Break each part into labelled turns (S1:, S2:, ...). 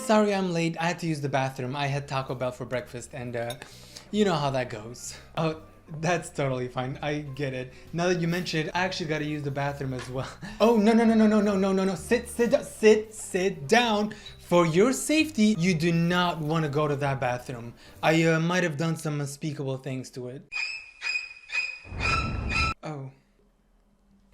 S1: sorry I'm late. I had to use the bathroom. I had Taco Bell for breakfast and you know how that goes. Oh, that's totally fine. I get it. Now that you mention it, I actually got to use the bathroom as well. Oh, no. Sit down. For your safety, you do not want to go to that bathroom. I might have done some unspeakable things to it. Oh.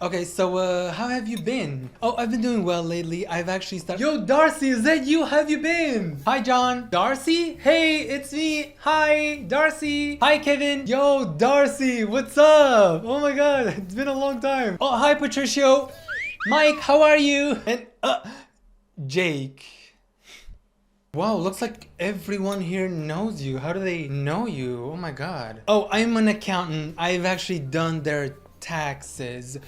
S1: Okay, so how have you been? Oh, I've been doing well lately. I've actually started. Yo, Darcy, is that you? How have you been? Hi, John. Darcy? Hey, it's me. Hi, Darcy. Hi, Kevin. Yo, Darcy, what's up? Oh my God, it's been a long time. Oh, hi, Patricio. Mike, how are you? And Jake. Wow, looks like everyone here knows you. How do they know you? Oh my God. Oh, I'm an accountant. I've actually done their taxes.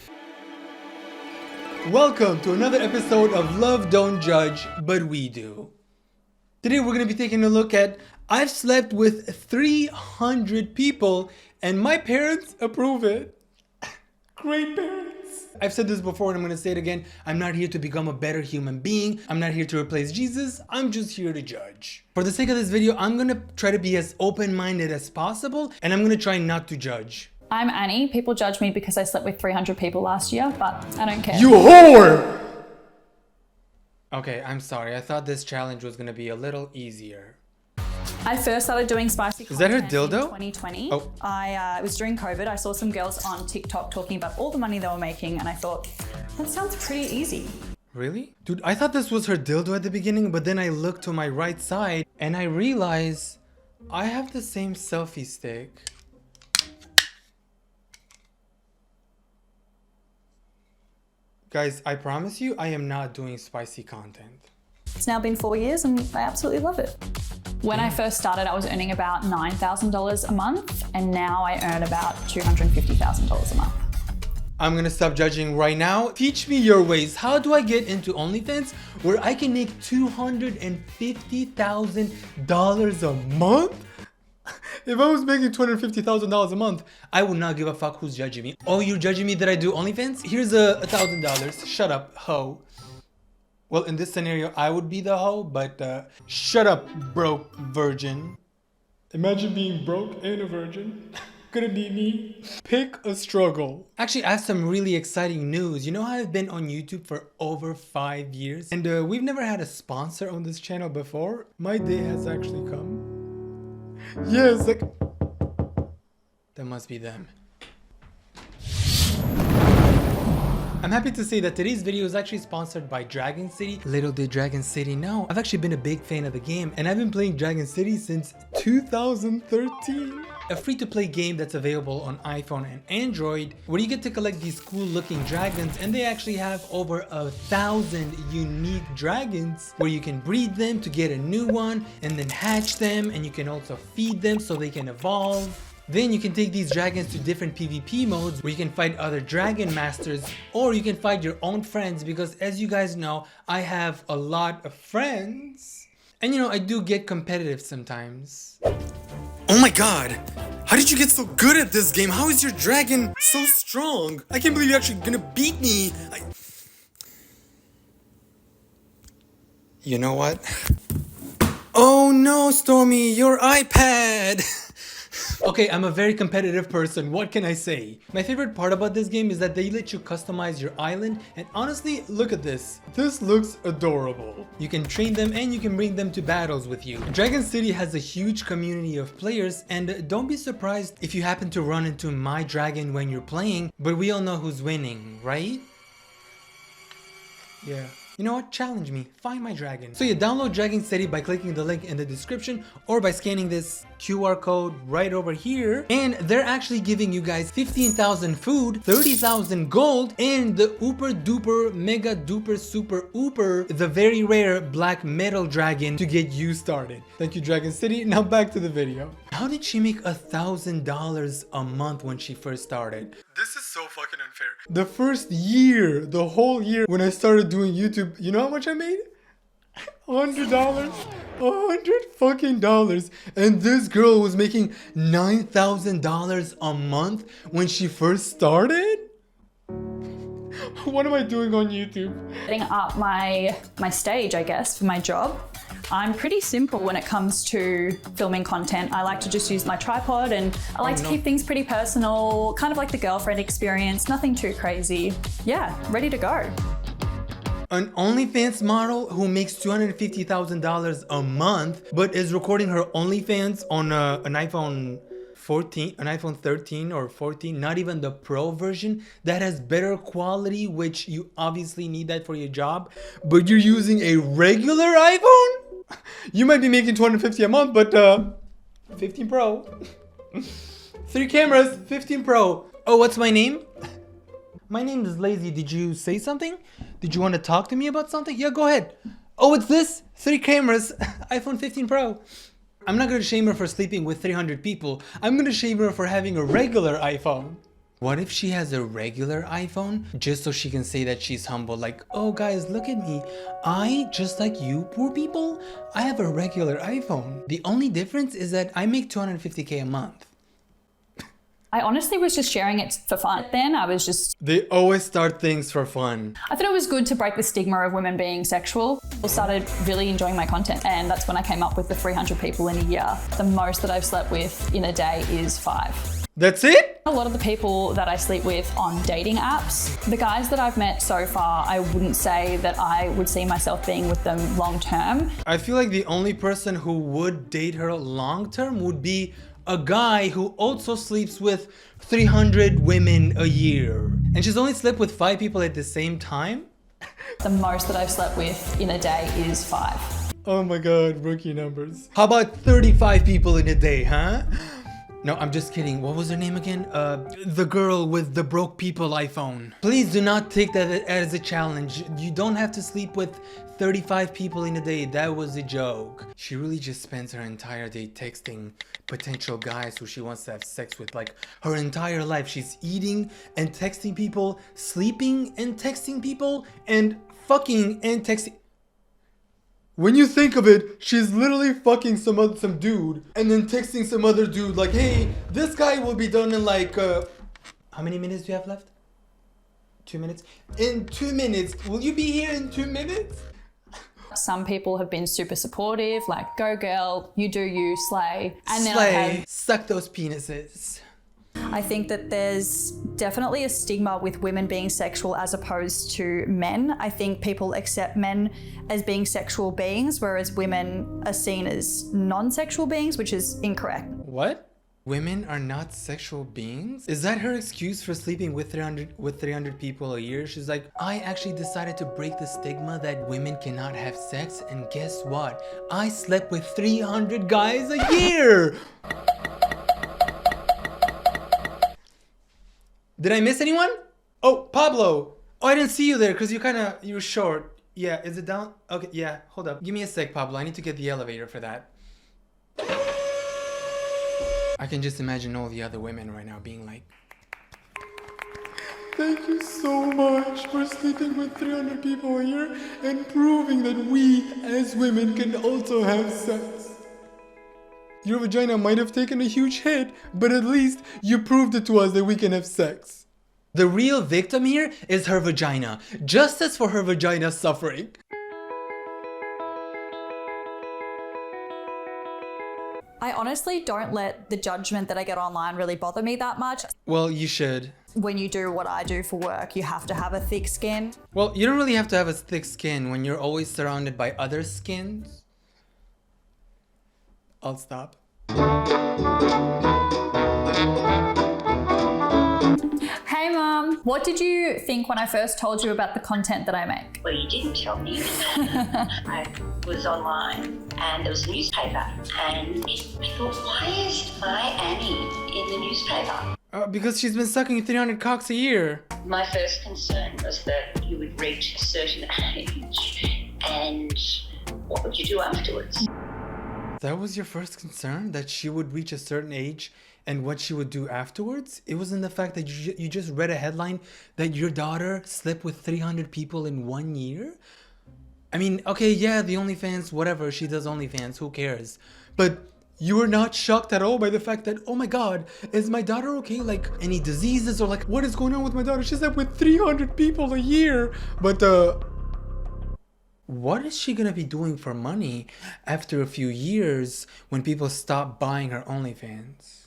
S1: Welcome to another episode of Love Don't Judge, but we do. Today we're going to be taking a look at I've slept with 300 people and my parents approve it. Great parents. I've said this before and I'm going to say it again. I'm not here to become a better human being. I'm not here to replace Jesus. I'm just here to judge. For the sake of this video, I'm going to try to be as open-minded as possible and I'm going to try not to judge.
S2: I'm Annie. People judge me because I slept with 300 people last year, but I don't care.
S1: You whore! Okay, I'm sorry. I thought this challenge was going to be a little easier.
S2: I first started doing spicy
S1: Is that her
S2: content in
S1: dildo?
S2: 2020.
S1: Oh.
S2: It was during COVID. I saw some girls on TikTok talking about all the money they were making and I thought, that sounds pretty easy.
S1: Really? Dude, I thought this was her dildo at the beginning, but then I looked to my right side and I realized I have the same selfie stick. Guys, I promise you, I am not doing spicy content.
S2: It's now been 4 years and I absolutely love it. When I first started, I was earning about $9,000 a month and now I earn about $250,000 a month.
S1: I'm gonna stop judging right now. Teach me your ways. How do I get into OnlyFans where I can make $250,000 a month? If I was making $250,000 a month, I would not give a fuck who's judging me. Oh, you're judging me that I do OnlyFans? Here's $1,000. Shut up, hoe. Well, in this scenario, I would be the hoe, but shut up, broke virgin. Imagine being broke and a virgin. Gonna be me. Pick a struggle. Actually, I have some really exciting news. You know how I've been on YouTube for over 5 years? And we've never had a sponsor on this channel before. My day has actually come. Yes, like... That must be them. I'm happy to say that today's video is actually sponsored by Dragon City. Little did Dragon City know, I've actually been a big fan of the game and I've been playing Dragon City since 2013. A free-to-play game that's available on iPhone and Android where you get to collect these cool looking dragons, and they actually have over 1,000 unique dragons where you can breed them to get a new one and then hatch them, and you can also feed them so they can evolve. Then you can take these dragons to different PvP modes where you can fight other dragon masters, or you can fight your own friends, because as you guys know, I have a lot of friends. And you know, I do get competitive sometimes.
S3: Oh my God, how did you get so good at this game? How is your dragon so strong? I can't believe you're actually gonna beat me. You know what? Oh no, Stormy, your iPad!
S1: Okay, I'm a very competitive person, what can I say? My favorite part about this game is that they let you customize your island, and honestly, look at this. This looks adorable. You can train them and you can bring them to battles with you. Dragon City has a huge community of players, and don't be surprised if you happen to run into my dragon when you're playing, but we all know who's winning, right? Yeah. You know what? Challenge me. Find my dragon. So you download Dragon City by clicking the link in the description or by scanning this QR code right over here. And they're actually giving you guys 15,000 food, 30,000 gold, and the Ooper Duper Mega Duper Super Ooper, the very rare black metal dragon to get you started. Thank you, Dragon City. Now back to the video. How did she make $1,000 a month when she first started?
S3: This is so fucking unfair.
S1: The first year, the whole year when I started doing YouTube, you know how much I made? $100. $100 and this girl was making $9,000 a month when she first started? What am I doing on YouTube?
S2: Setting up my stage, I guess, for my job. I'm pretty simple when it comes to filming content. I like to just use my tripod and I like to keep things pretty personal, kind of like the girlfriend experience, nothing too crazy. Yeah, ready to go.
S1: An OnlyFans model who makes $250,000 a month, but is recording her OnlyFans on an iPhone 14, an iPhone 13 or 14, not even the Pro version that has better quality, which you obviously need that for your job, but you're using a regular iPhone? You might be making $250 a month, but 15 Pro. 3 cameras, 15 Pro. Oh, what's my name? My name is Lazy. Did you say something? Did you want to talk to me about something? Yeah, go ahead. Oh, it's this? 3 cameras, iPhone 15 Pro. I'm not going to shame her for sleeping with 300 people. I'm going to shame her for having a regular iPhone. What if she has a regular iPhone just so she can say that she's humble? Like, oh guys, look at me. I, just like you poor people, I have a regular iPhone. The only difference is that I make $250K a month.
S2: I honestly was just sharing it for fun. Then I was just...
S1: They always start things for fun.
S2: I thought it was good to break the stigma of women being sexual. I started really enjoying my content, and that's when I came up with the 300 people in a year. The most that I've slept with in a day is 5.
S1: That's it?
S2: A lot of the people that I sleep with on dating apps, the guys that I've met so far, I wouldn't say that I would see myself being with them long term.
S1: I feel like the only person who would date her long term would be a guy who also sleeps with 300 women a year. And she's only slept with 5 people at the same time?
S2: The most that I've slept with in a day is 5.
S1: Oh my god, rookie numbers. How about 35 people in a day, huh? No, I'm just kidding. What was her name again? The girl with the broke people iPhone. Please do not take that as a challenge. You don't have to sleep with 35 people in a day. That was a joke. She really just spends her entire day texting potential guys who she wants to have sex with. Like, her entire life, she's eating and texting people, sleeping and texting people, and fucking and texting. When you think of it, she's literally fucking some dude and then texting some other dude like, hey, this guy will be done in like, how many minutes do you have left? 2 minutes? In 2 minutes. Will you be here in 2 minutes?
S2: Some people have been super supportive, like, go girl, you do you, slay. And then
S1: Slay, suck those penises.
S2: I think that there's definitely a stigma with women being sexual as opposed to men. I think people accept men as being sexual beings, whereas women are seen as non-sexual beings, which is incorrect.
S1: What? Women are not sexual beings? Is that her excuse for sleeping with 300 people a year? She's like, I actually decided to break the stigma that women cannot have sex, and guess what? I slept with 300 guys a year! Did I miss anyone? Oh, Pablo. Oh, I didn't see you there because you were short. Yeah, is it down? Okay, yeah, hold up. Give me a sec, Pablo. I need to get the elevator for that. I can just imagine all the other women right now being like, thank you so much for sleeping with 300 people a year and proving that we as women can also have sex. Your vagina might have taken a huge hit, but at least you proved it to us that we can have sex. The real victim here is her vagina. Justice for her vagina suffering.
S2: I honestly don't let the judgment that I get online really bother me that much.
S1: Well, you should.
S2: When you do what I do for work, you have to have a thick skin.
S1: Well, you don't really have to have a thick skin when you're always surrounded by other skins. I'll stop.
S2: Hey Mom, what did you think when I first told you about the content that I make?
S4: Well, you didn't tell me. I was online and there was a newspaper and I thought, why is my Annie in the newspaper?
S1: Because she's been sucking 300 cocks a year.
S4: My first concern was that you would reach a certain age and what would you do afterwards?
S1: That was your first concern? That she would reach a certain age and what she would do afterwards? It wasn't the fact that you just read a headline that your daughter slept with 300 people in 1 year? I mean, okay, yeah, the OnlyFans, whatever, she does OnlyFans, who cares? But You were not shocked at all by the fact that, oh my god, is my daughter okay? Like, any diseases or like, what is going on with my daughter? She's like with 300 people a year. But, what is she gonna be doing for money after a few years when people stop buying her OnlyFans?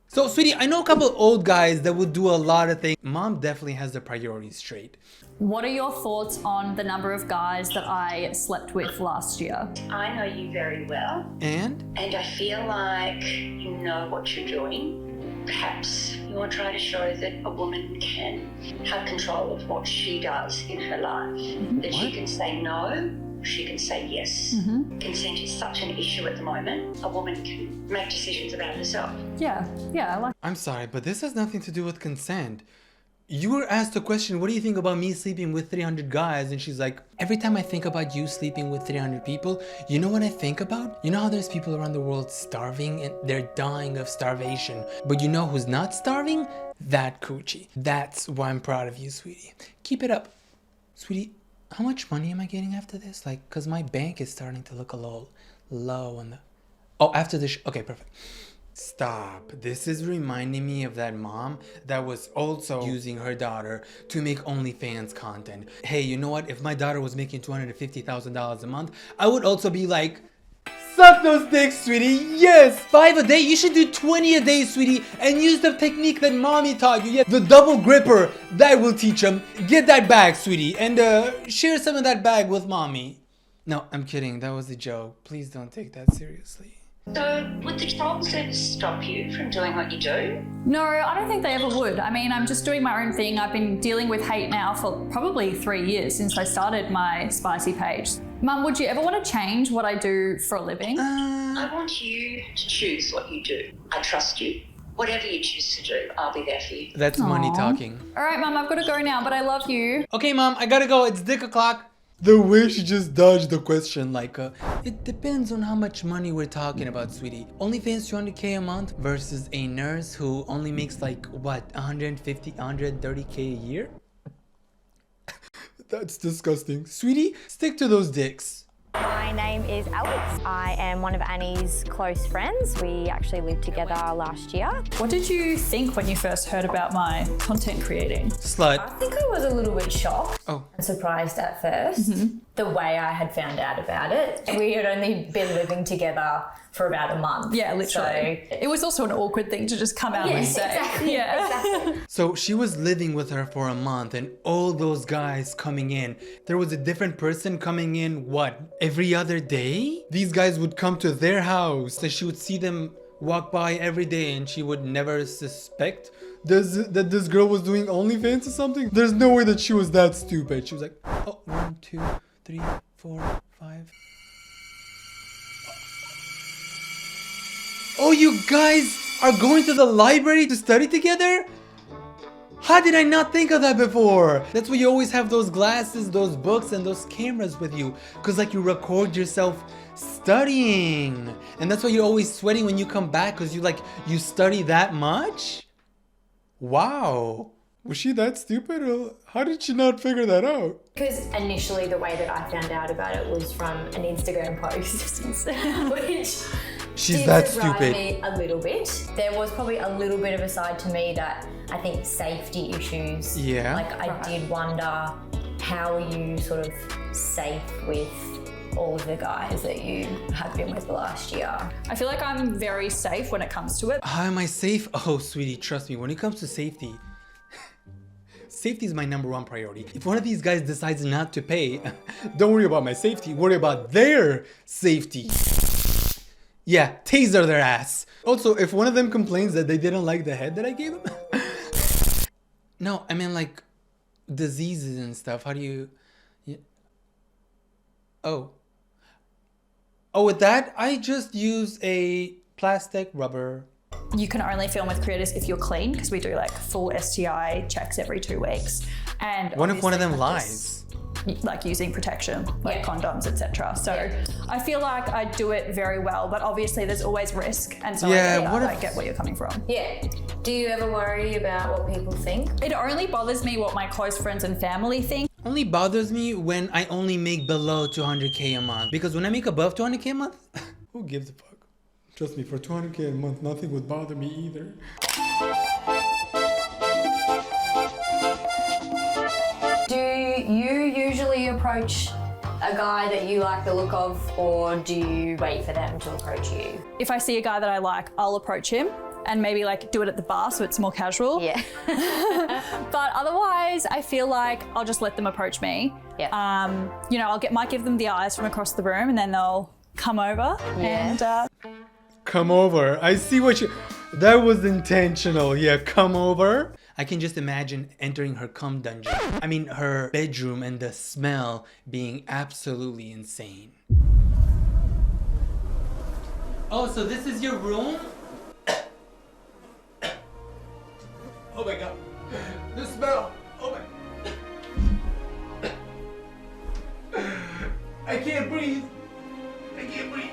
S1: So, sweetie, I know a couple old guys that would do a lot of things. Mom definitely has the priorities straight.
S2: What are your thoughts on the number of guys that I slept with last year?
S4: I know you very well,
S1: And?
S4: and I feel like you know what you're doing. Perhaps you are trying to show that a woman can have control of what she does in her life. That she can say no, she can say yes. Consent is such an issue at the moment. A woman can make decisions about herself.
S2: Yeah, I like.
S1: I'm sorry, but this has nothing to do with consent. You were asked a question, what do you think about me sleeping with 300 guys? And she's like, every time I think about you sleeping with 300 people, you know what I think about? You know how there's people around the world starving and they're dying of starvation. But you know who's not starving? That coochie. That's why I'm proud of you, sweetie. Keep it up. Sweetie, how much money am I getting after this? Like, cause my bank is starting to look a little low on the... Oh, after this, okay, perfect. Stop. This is reminding me of that mom that was also using her daughter to make OnlyFans content. Hey, you know what? If my daughter was making $250,000 a month, I would also be like, suck those dicks, sweetie. Yes, 5 a day. You should do 20 a day, sweetie, and use the technique that mommy taught you. Yeah, the double gripper. That will teach them. Get that bag, sweetie, and share some of that bag with mommy. No, I'm kidding. That was a joke. Please don't take that seriously.
S4: So, would the child service stop you from doing what you do?
S2: No, I don't think they ever would. I mean, I'm just doing my own thing. I've been dealing with hate now for probably 3 years since I started my spicy page. Mum, would you ever want to change what I do for a living?
S4: I want you to choose what you do. I trust you. Whatever you choose to do, I'll be there for you.
S1: That's money talking.
S2: All right, Mum, I've got to go now, but I love you.
S1: Okay, Mom, I gotta go. It's dick o'clock. The way she just dodged the question, like, it depends on how much money we're talking about, sweetie. OnlyFans 200K a month versus a nurse who only makes like, what, 150, 130K a year? That's disgusting. Sweetie, stick to those dicks.
S5: My name is Alex. I am one of Annie's close friends. We actually lived together last year.
S2: What did you think when you first heard about my content creating?
S1: Slut.
S6: I think I was a little bit shocked
S1: Oh.
S6: and surprised at first, the way I had found out about it. We had only been living together for about a month.
S2: Yeah, literally.
S6: So,
S2: It was also an awkward thing to just come out and
S6: yes,
S2: say.
S6: exactly.
S2: Yeah.
S6: Exactly.
S1: So she was living with her for a month and all those guys coming in. There was a different person coming in, what, every other day? These guys would come to their house and she would see them walk by every day and she would never suspect that this girl was doing OnlyFans or something. There's no way that she was that stupid. She was like, oh, 1, 2, 3, 4, 5. Oh, you guys are going to the library to study together? How did I not think of that before? That's why you always have those glasses, those books, and those cameras with you. Cause like you record yourself studying. And that's why you're always sweating when you come back, cause you study that much? Wow. Was she that stupid? Or how did she not figure that out?
S6: Because initially the way that I found out about it was from an Instagram post, which
S1: She's
S6: did
S1: that
S6: surprise
S1: stupid.
S6: me a little bit. There was probably a little bit of a side to me that I think safety issues.
S1: Yeah.
S6: Like I did wonder, how are you sort of safe with all of the guys that you have been with the last year?
S2: I feel like I'm very safe when it comes to it.
S1: How am I safe? Oh, sweetie, trust me, when it comes to safety, safety is my #1 priority. If one of these guys decides not to pay, don't worry about my safety, worry about their safety. Yeah, taser their ass. Also, if one of them complains that they didn't like the head that I gave them. No, I mean like diseases and stuff. How do you... Yeah. Oh. Oh, with that, I just use a plastic rubber.
S2: You can only film with creators if you're clean, because we do like full STI checks every 2 weeks. And
S1: What if one of them
S2: obviously
S1: lies?
S2: like using protection, like
S6: Yeah.
S2: condoms, etc. So I feel like I do it very well, but obviously there's always risk, and so
S1: Yeah, what
S2: I
S1: if-
S2: get where you're coming from.
S6: Yeah. Do you ever worry about what people think?
S2: It only bothers me what my close friends and family think.
S1: Only bothers me when I only make below 200K a month. Because when I make above 200K a month, who gives a fuck? Trust me, for 200k a month, nothing would bother me either.
S6: Do you usually approach a guy that you like the look of, or do you wait for them to approach you?
S2: If I see a guy that I like, I'll approach him and maybe like do it at the bar so it's more casual.
S6: Yeah.
S2: But otherwise, I feel like I'll just let them approach me.
S6: Yeah.
S2: You know, might give them the eyes from across the room and then they'll come over and
S1: Come over. I see what you... That was intentional. Yeah, come over. I can just imagine entering her cum dungeon. I mean, her bedroom and the smell being absolutely insane. Oh, so this is your room? Oh my god. The smell. Oh my... I can't breathe. I can't breathe.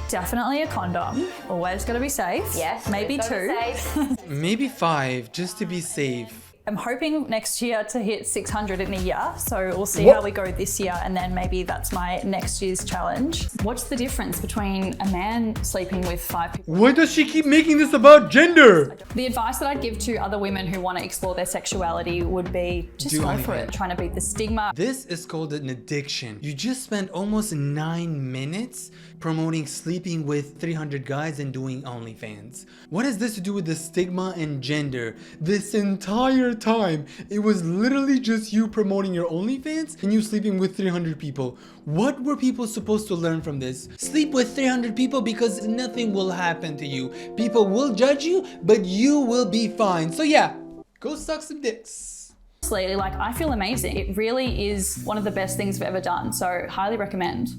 S2: definitely a condom. Always gotta be safe.
S6: Yes.
S2: Maybe
S6: gotta
S2: 2.
S6: be safe.
S1: Maybe 5, just to be safe.
S2: I'm hoping next year to hit 600 in a year, so we'll see
S1: What?
S2: how we go this year, and then maybe that's my next year's challenge. What's the difference between a man sleeping with 5 people?
S1: Why does she keep making this about gender?
S2: The advice that I'd give to other women who want to explore their sexuality would be just
S1: Do
S2: go
S1: OnlyFans.
S2: for it, trying to beat the stigma.
S1: This is called an addiction. You just spent almost 9 minutes promoting sleeping with 300 guys and doing OnlyFans. What has this to do with the stigma and gender? This entire time, it was literally just you promoting your OnlyFans and you sleeping with 300 people. What were people supposed to learn from this? Sleep with 300 people because nothing will happen to you. People will judge you, but you will be fine. So yeah, go suck some dicks.
S2: Honestly, like, I feel amazing. It really is one of the best things I've ever done, so highly recommend.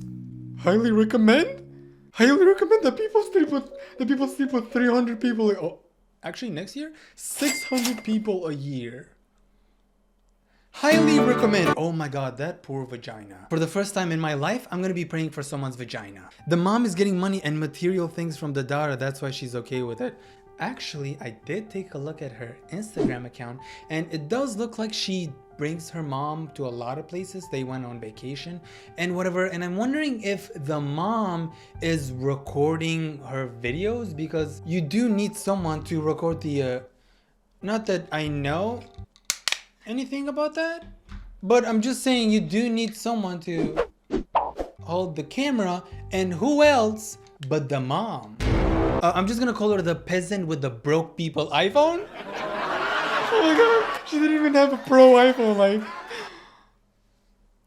S1: Highly recommend? Highly recommend that people sleep with 300 people. Oh, actually next year, 600 people a year. Highly recommend. Oh my god, that poor vagina. For the first time in my life, I'm gonna be praying for someone's vagina. The mom is getting money and material things from the daughter, that's why she's okay with it. Actually, I did take a look at her Instagram account and it does look like she brings her mom to a lot of places. They went on vacation and whatever. And I'm wondering if the mom is recording her videos, because you do need someone to record the, not that I know anything about that, but I'm just saying you do need someone to hold the camera, and who else but the mom? I'm just gonna call her the peasant with the broke people iPhone. Oh my god, she didn't even have a pro iPhone, like.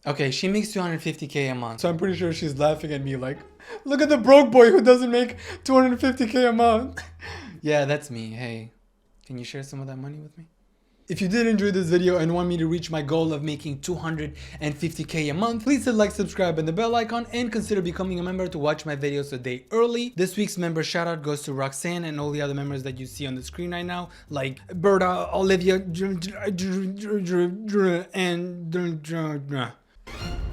S1: Okay, she makes 250k a month, so I'm pretty sure she's laughing at me like, look at the broke boy who doesn't make 250k a month. Yeah, that's me. Hey, can you share some of that money with me? If you did enjoy this video and want me to reach my goal of making 250k a month, please hit like, subscribe, and the bell icon, and consider becoming a member to watch my videos a day early. This week's member shout out goes to Roxanne and all the other members that you see on the screen right now, like Berta, Olivia, and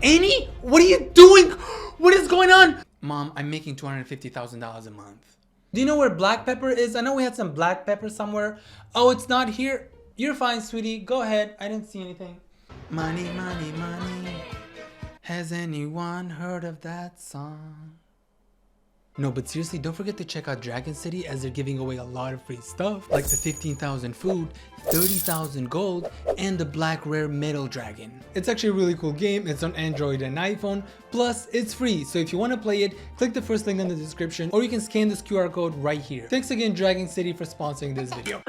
S1: Annie? What are you doing? What is going on? Mom, I'm making $250,000 a month. Do you know where black pepper is? I know we had some black pepper somewhere. Oh, it's not here. You're fine, sweetie. Go ahead. I didn't see anything. Money, money, money. Has anyone heard of that song? No, but seriously, don't forget to check out Dragon City, as they're giving away a lot of free stuff, like the 15,000 food, 30,000 gold, and the black rare metal dragon. It's actually a really cool game. It's on Android and iPhone, plus it's free. So if you want to play it, click the first link in the description, or you can scan this QR code right here. Thanks again, Dragon City, for sponsoring this video.